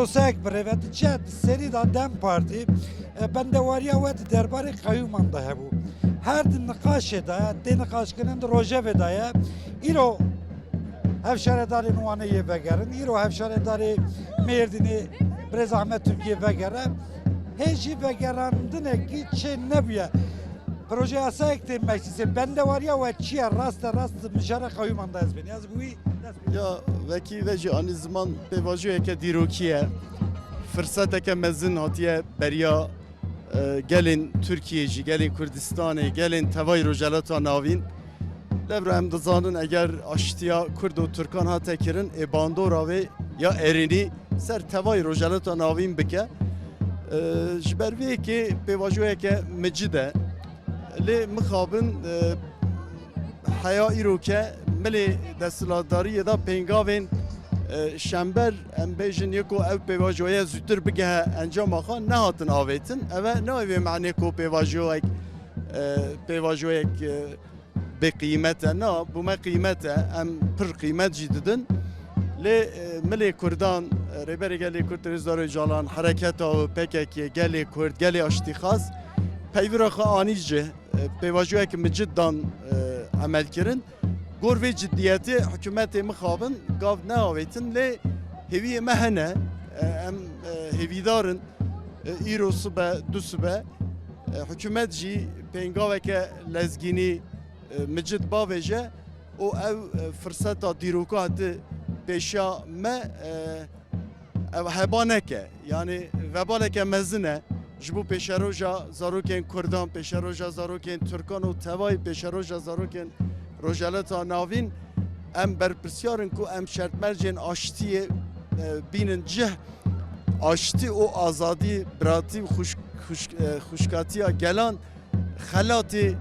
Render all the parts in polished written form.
prodosek brevet çet seri da Dem Parti bende variya vet derbari kayyuman da hebu. Her din nikaş edaya, din nikaşkının roje vedaya, iro hevşaredari nuaneye vegerin, iro hevşaredari merdini Brez Ahmet Türkiye vegere, heji vegerandine ki çe nebiye. Proje asa ektim meclisi. Bende var ya ve çiğ rast mişara kayyuman da ezbeni. Yaz bu iyi. Ya veki veci ani zaman pevajoya ke dirokiye fırsat ke mezin hatiye beriya gelin Türkiye'ci, gelin Kürdistan'ı, gelin tevay rojalata navin. Levra hem dizanın eğer aştiya Kurd و Türkan hatekirin bandora ve ya erini ser tevay rojalata navin bike. Jberviye ki pevajoya ke mecide li mixabın haya iroke meli destiladari ya da pengavên şember em bêjin yeko ev pêvajoya zûtir bigehe encama xwe nehatin avêtin ev navê meعنê ku pêvajoyek bê qîmet e na bu me qîmet e em pir qîmet jî didin lê milê Kurdan rêberê gelê Kurd Rêzdarê Calan hereketa PKK gelê Kurd gelê aştîxaz peyvira xwe anî jî pêvajoyek micid dan emel kirin گور وی جدیتی حکومت مخابن گاو نه آویتن لی هوی مهنه ام هویدارن ایرو سبه دو سبه حکومت جی پنگاوه که لزگینی مجد باویجه او او فرصتا دیروکا هتی پیشا ما او هبانه که یعنی وبانه که مزنه جبو پیشروجا زاروکن کردان پیشروجا زاروکن ترکان و توای پیشروجا زاروکن روجالتا ناوین ام برپرسیارن کو ام شرط مرجن آشتی بینن جه آشتی و آزادی براتی خوشکاتی گلان خلاتی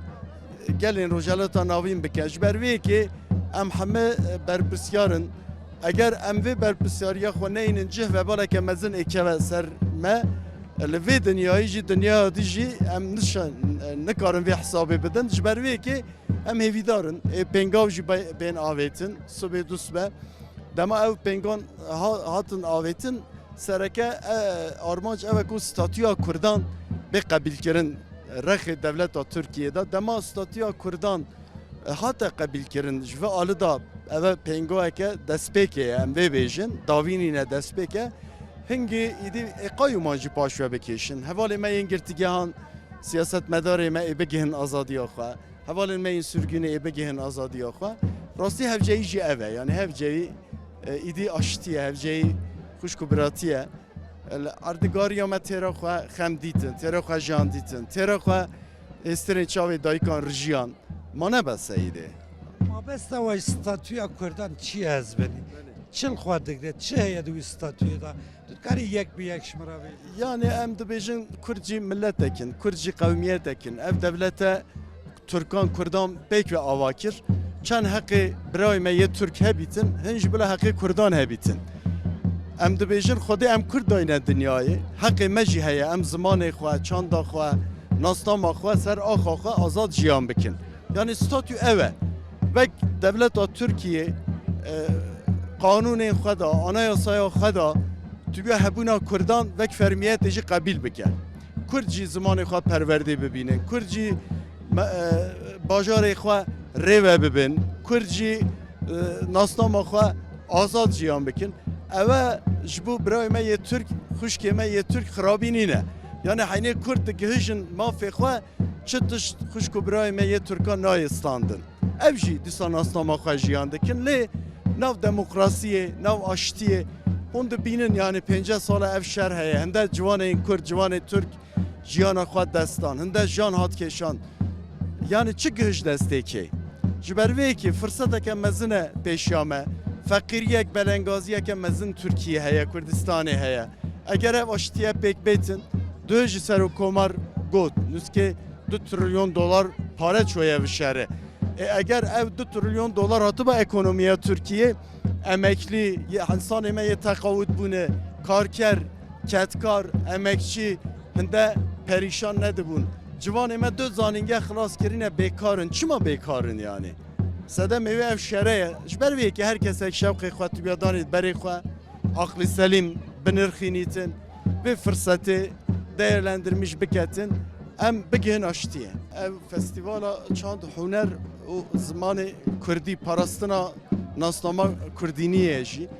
گلین روجالتا ناوین بکش بروی که ام همه برپرسیارن اگر ام وی برپرسیاری خو نینن جه و بالا که مزن اکه سر ما لوی دنیایی جی دنیا دیجی ام نشان نکارن وی حسابی بدن جبروی که ام هیویدارن پنگاو جی بین آویتن صبح دوسبه دما او پنگان هاتن آویتن سرکه آرمانج او کو ستاتیا کردان به قبیل کرن رخ دولت ترکیه دا دما ستاتیا کردان هات قبیل کرن جوه آل دا او پنگاو که دسپیکه ام وی بیجن داوینی نه دسپیکه هنگی ایدی اقایو ماجی پاشوه بکشن حوالی ما این گرتگیهان سیاست مداره ما بگهن آزادی آخواه حوالی ما این سرگونه بگهن آزادی آخواه راستی هفجایی جی اوه یعنی هفجایی ایدی آشتیه هفجایی خوشکبراتیه اردگاری ما تیرا خواه خم دیتن تیرا خواه جان دیتن تیرا خواه استرین چاوی دایکان رجیان ما نبسه ایده ما بسته و استاتویا کردن چی از بینی؟ چل خواهد دکده چه هیه دوی استاتوی دا کاری یک به یک شمراوی yani em dibêjin Kurdcî millet ekin, Kurdcî qewmiyet ekin. Ev devlete Türkan Kurdan pêk ve avakir. Çend heqê birayê me yê Türk hebîtin, hin jî bila heqê Kurdan hebîtin. Em dibêjin Xwedê em Kurd dayne dinyayê. Heqê me jî heye em zimanê xwe, çanda xwe, nastama xwe, ser axa xwe azad jiyan bikin. Yani statü ev e. Vek devleta Türkiye قانون خدا آنایاسای خدا توی هبونا کردان وک فرمیت جی قبیل بکن کرد جی زمان خود پرورده ببینن کرد جی باجار خود ریوه ببین کرد جی ناسنام خود آزاد جیان بکن اوه جبو برای ما یه ترک خوشک ما یه ترک خرابی نینه یعنی حینه کرد که هجن مافی خود چتش خوشک برای ما یه ترکان نایستاندن او جی دیسان ناسنام خود جیان دکن لی ناو دموکراسیه ناو آشتیه هند بینن یعنی 50 سال اف شهر هست هنده جوان این کرد جوان ترک جیان خود دستان هنده جان هات کشان یعنی چه گهش دسته که جبروی که فرصت که مزن پیشیامه فقیریک بلنگازیه که مزن ترکیه هست کردستانه هست اگر اف آشتیه پیک بیتن دوج سر و کمر گود نسکه 2 تریلیون دلار پاره چویه و شهره اگر ev 2 trilyon dolar hatı ba ekonomiye Türkiye emekli insan emeği tekavüt bune karker ketkar emekçi hinde perişan ne dibun civan eme 4 zaninge xlas kirine bekarın çima bekarın yani sedem ev şereye jber ki herkes şevqi xwat biyadanit beri xwa aklı selim binirxinitin ve fırsatı değerlendirmiş biketin em bigin aştiye. Ev festivala çand huner o zamanı Kürdi parastina nasnama Kürdiniye jî